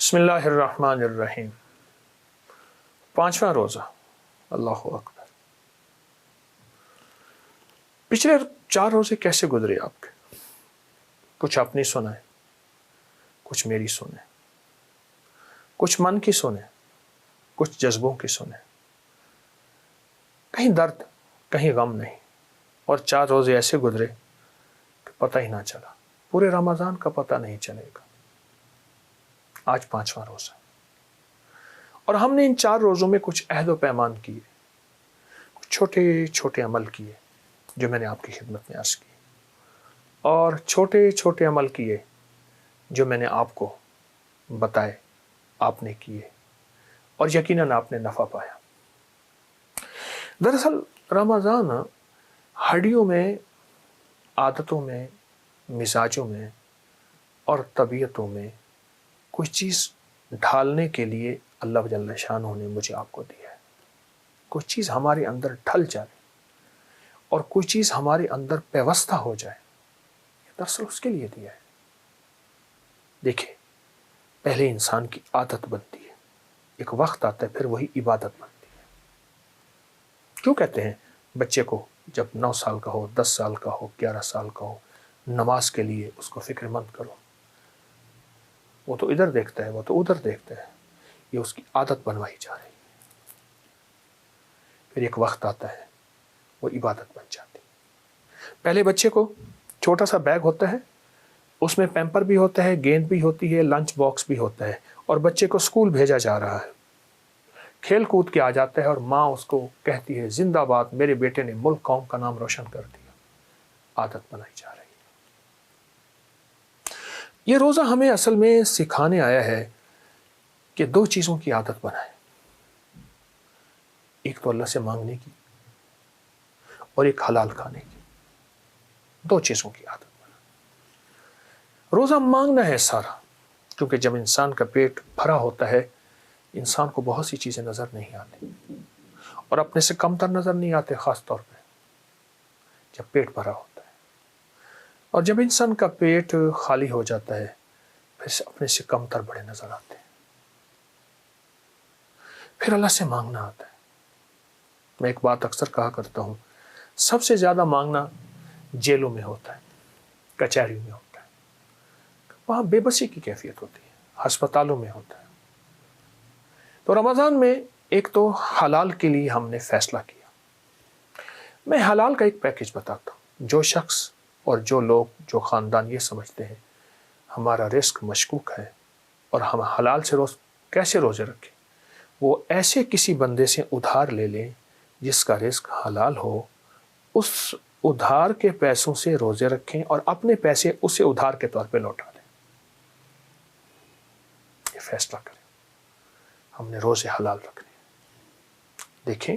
بسم اللہ الرحمن الرحیم۔ 5واں روزہ۔ اللہ اکبر۔ پچھلے 4 روزے کیسے گزرے آپ کے؟ کچھ اپنی سنائیں، کچھ میری سنیں، کچھ من کی سنیں، کچھ جذبوں کی سنیں۔ کہیں درد، کہیں غم نہیں، اور 4 روزے ایسے گزرے کہ پتہ ہی نہ چلا، پورے رمضان کا پتہ نہیں چلے گا۔ آج 5واں روزہ، اور ہم نے ان 4 روزوں میں کچھ عہد و پیمان کیے، کچھ چھوٹے چھوٹے عمل کیے جو میں نے آپ کی خدمت میں عرض کی، اور چھوٹے چھوٹے عمل کیے جو میں نے آپ کو بتائے، آپ نے کیے، اور یقیناً آپ نے نفع پایا۔ دراصل رمضان ہڈیوں میں، عادتوں میں، مزاجوں میں اور طبیعتوں میں کوئی چیز ڈھالنے کے لیے اللہ جل شانہ نے مجھے آپ کو دیا ہے۔ کوئی چیز ہمارے اندر ڈھل جائے اور کوئی چیز ہمارے اندر پیوستہ ہو جائے، یہ دراصل اس کے لیے دیا ہے۔ دیکھیں، پہلے انسان کی عادت بنتی ہے، ایک وقت آتا ہے پھر وہی عبادت بنتی ہے۔ کیوں کہتے ہیں بچے کو جب 9 سال کا ہو، 10 سال کا ہو، 11 سال کا ہو، نماز کے لیے اس کو فکر مند کرو؟ وہ تو ادھر دیکھتا ہے، وہ تو ادھر دیکھتا ہے، یہ اس کی عادت بنوائی جا رہی ہے۔ پھر ایک وقت آتا ہے وہ عبادت بن جاتی ہے۔ پہلے بچے کو چھوٹا سا بیگ ہوتا ہے، اس میں پیمپر بھی ہوتا ہے، گیند بھی ہوتی ہے، لنچ باکس بھی ہوتا ہے، اور بچے کو اسکول بھیجا جا رہا ہے، کھیل کود کے آ جاتا ہے، اور ماں اس کو کہتی ہے زندہ باد، میرے بیٹے نے ملک قوم کا نام روشن کر دیا۔ عادت بنائی جا رہی ہے۔ یہ روزہ ہمیں اصل میں سکھانے آیا ہے کہ 2 چیزوں کی عادت بنائیں، ایک تو اللہ سے مانگنے کی اور ایک حلال کھانے کی۔ 2 چیزوں کی عادت بنائیں۔ روزہ مانگنا ہے سارا، کیونکہ جب انسان کا پیٹ بھرا ہوتا ہے انسان کو بہت سی چیزیں نظر نہیں آتی، اور اپنے سے کم تر نظر نہیں آتے، خاص طور پہ جب پیٹ بھرا ہوتا ہے۔ اور جب انسان کا پیٹ خالی ہو جاتا ہے پھر اپنے سے کم تر بڑے نظر آتے ہیں، پھر اللہ سے مانگنا آتا ہے۔ میں ایک بات اکثر کہا کرتا ہوں، سب سے زیادہ مانگنا جیلوں میں ہوتا ہے، کچہریوں میں ہوتا ہے، وہاں بے بسی کی کیفیت ہوتی ہے، ہسپتالوں میں ہوتا ہے۔ تو رمضان میں ایک تو حلال کے لیے ہم نے فیصلہ کیا۔ میں حلال کا ایک پیکج بتاتا ہوں۔ جو شخص اور جو لوگ، جو خاندان یہ سمجھتے ہیں ہمارا رزق مشکوک ہے اور ہم حلال سے کیسے روزے رکھیں، وہ ایسے کسی بندے سے ادھار لے لیں جس کا رزق حلال ہو، اس ادھار کے پیسوں سے روزے رکھیں اور اپنے پیسے اسے ادھار کے طور پہ لوٹا دیں۔ یہ فیصلہ کریں، ہم نے روزے حلال رکھنے۔ دیکھیں،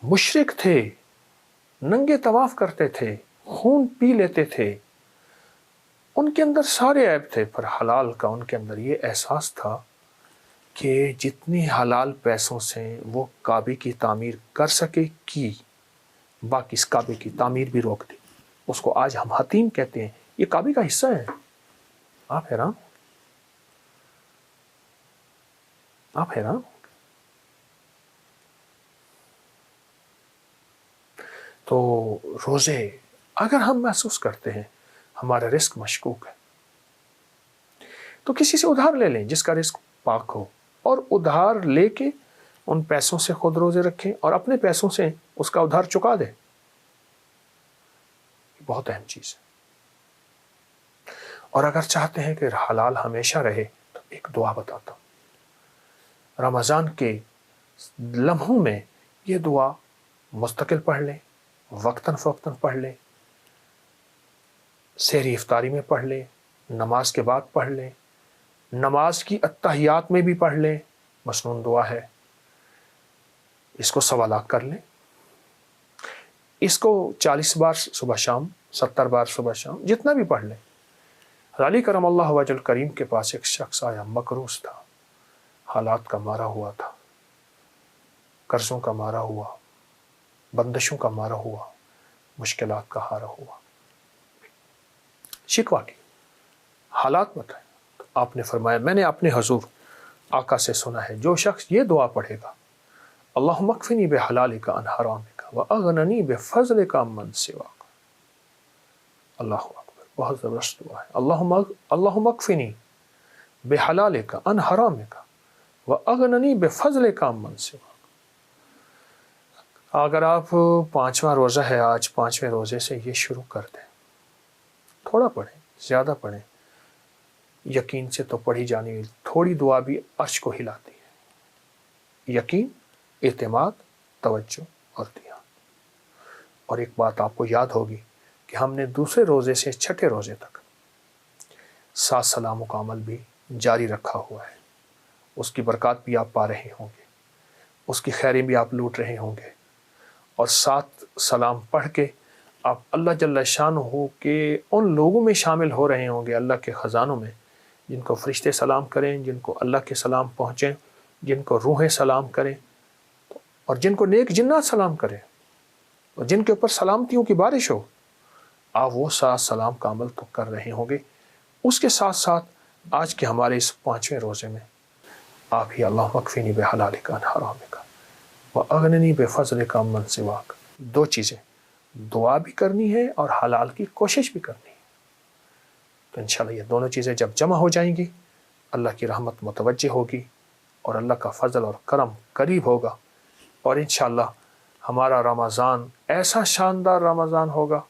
مشرک تھے، ننگے طواف کرتے تھے، خون پی لیتے تھے، ان کے اندر سارے عیب تھے، پر حلال کا ان کے اندر یہ احساس تھا کہ جتنی حلال پیسوں سے وہ کعبے کی تعمیر کر سکے کی، باقی اس کعبے کی تعمیر بھی روک دی۔ اس کو آج ہم حتیم کہتے ہیں، یہ کعبے کا حصہ ہے۔ آپ حیران، آپ حیران۔ تو روزے اگر ہم محسوس کرتے ہیں ہمارا رزق مشکوک ہے تو کسی سے ادھار لے لیں جس کا رزق پاک ہو، اور ادھار لے کے ان پیسوں سے خود روزے رکھیں اور اپنے پیسوں سے اس کا ادھار چکا دیں۔ یہ بہت اہم چیز ہے۔ اور اگر چاہتے ہیں کہ حلال ہمیشہ رہے تو ایک دعا بتاتا ہوں۔ رمضان کے لمحوں میں یہ دعا مستقل پڑھ لیں، وقتاً فوقتاً پڑھ لیں، سحری افطاری میں پڑھ لیں، نماز کے بعد پڑھ لیں، نماز کی اتحیات میں بھی پڑھ لیں۔ مسنون دعا ہے، اس کو سوالات کر لیں، اس کو 40 بار صبح شام، 70 بار صبح شام، جتنا بھی پڑھ لیں۔ علی کرم اللہ وجہ کریم کے پاس ایک شخص آیا، مقروض تھا، حالات کا مارا ہوا تھا، قرضوں کا مارا ہوا، بندشوں کا مارا ہوا، مشکلات کا ہارا ہوا، شکوہ کی حالات بتائیں۔ تو آپ نے فرمایا میں نے اپنے حضور آقا سے سنا ہے جو شخص یہ دعا پڑھے گا اللہم اکفنی بحلالک عن حرامک واغننی بفضلک عمن سواک. اللہ اکبر، بہت زبردست دعا ہے. اللہم اکفنی بحلالک عن حرامک واغننی بفضلک عمن سواک. اگر آپ 5واں روزہ ہے آج، 5ویں روزے سے یہ شروع کر دیں. تھوڑا پڑھیں، زیادہ پڑھیں، یقین سے تو پڑھی جانی تھوڑی دعا بھی عرش کو ہلاتی ہے. یقین، اعتماد، توجہ اور دھیان. اور ایک بات آپ کو یاد ہوگی کہ ہم نے دوسرے روزے سے چھٹے روزے تک 7 سلاموں کا عمل بھی جاری رکھا ہوا ہے. اس کی برکات بھی آپ پا رہے ہوں گے، اس کی خیریں بھی آپ لوٹ رہے ہوں گے، اور 7 سلام پڑھ کے آپ اللہ جل شانہ کے ان لوگوں میں شامل ہو رہے ہوں گے، اللہ کے خزانوں میں، جن کو فرشتے سلام کریں، جن کو اللہ کے سلام پہنچیں، جن کو روحیں سلام کریں، اور جن کو نیک جنات سلام کریں، اور جن کے اوپر سلامتیوں کی بارش ہو. آپ وہ 7 سلام کا عمل تو کر رہے ہوں گے. اس کے ساتھ ساتھ آج کے ہمارے اس 5ویں روزے میں آپ ہی اللہم اکفنی بحلالک عن حرامک واغننی بفضلک عمن سواک. 2 چیزیں، دعا بھی کرنی ہے اور حلال کی کوشش بھی کرنی ہے. تو انشاءاللہ یہ دونوں چیزیں جب جمع ہو جائیں گی، اللہ کی رحمت متوجہ ہوگی اور اللہ کا فضل اور کرم قریب ہوگا، اور انشاءاللہ ہمارا رمضان ایسا شاندار رمضان ہوگا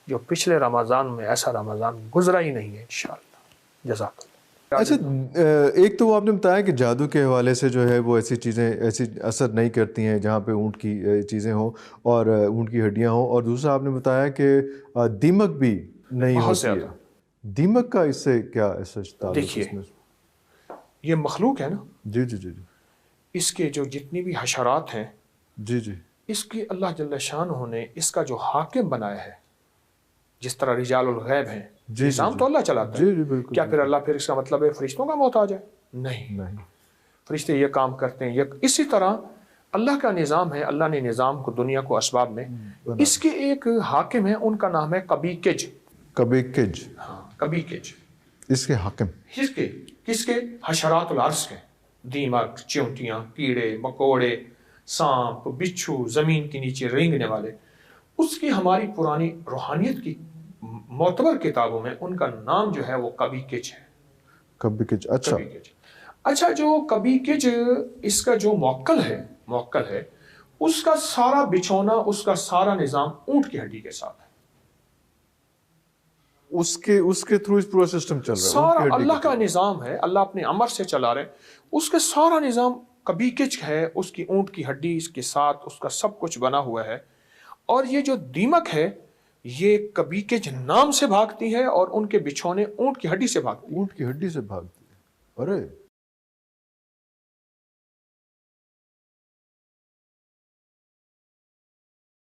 جو پچھلے رمضان میں ایسا رمضان گزرا ہی نہیں ہے انشاءاللہ. جزاک اللہ. اچھا، ایک تو وہ آپ نے بتایا کہ جادو کے حوالے سے جو ہے وہ ایسی چیزیں ایسی اثر نہیں کرتی ہیں جہاں پہ اونٹ کی چیزیں ہوں اور اونٹ کی ہڈیاں ہوں، اور دوسرا آپ نے بتایا کہ دیمک بھی نہیں ہوتی ہے. دیمک کا اس سے کیا ایسا تعلق؟ دیکھیے یہ مخلوق ہے نا، جی جی جی جی، اس کے جو جتنی بھی حشرات ہیں، جی جی، اس کی اللہ جل شانہ نے اس کا جو حاکم بنایا ہے، جس طرح رجال الغیب ہیں، نظام تو اللہ چلاتا ہے. جی جی بالکل. کیا پھر اللہ پھر اس کا مطلب ہے فرشتوں کا محتاج ہے؟ نہیں، فرشتے یہ کام کرتے ہیں. اسی طرح اللہ کا نظام ہے، اللہ نے نظام کو دنیا کو اسباب میں، اس کے ایک حاکم ہیں، ان کا نام ہے کبی کج. کبھی کج، ہاں کبی کج. اس کے حاکم کس کے؟ حشرات الارض کے، دیمک، چیونٹیاں، کیڑے مکوڑے، سانپ، بچھو، زمین کے نیچے رینگنے والے. اس کی ہماری پرانی روحانیت کی معتبر کتابوں میں ان کا نام جو ہے وہ کبی کج ہے. کبھی کج. اچھا اچھا، جو کبی کج اس کا جو موکل ہے، اس کا سارا بچھونا، اس کا سارا نظام اونٹ کی ہڈی کے ساتھ ہے. اس کے تھرو اس پورا سسٹم چل رہا ہے. سارا اللہ کا نظام ہے، اللہ اپنے امر سے چلا رہے. اس کا سارا نظام کبی کچ ہے، اس کی اونٹ کی ہڈی اس کے ساتھ، اس کا سب کچھ بنا ہوا ہے. اور یہ جو دیمک ہے یہ کبی کچ نام سے بھاگتی ہے، اور ان کے بچھونے اونٹ کی ہڈی سے بھاگتی ہے. اونٹ کی ہڈی سے بھاگتی ہے. ارے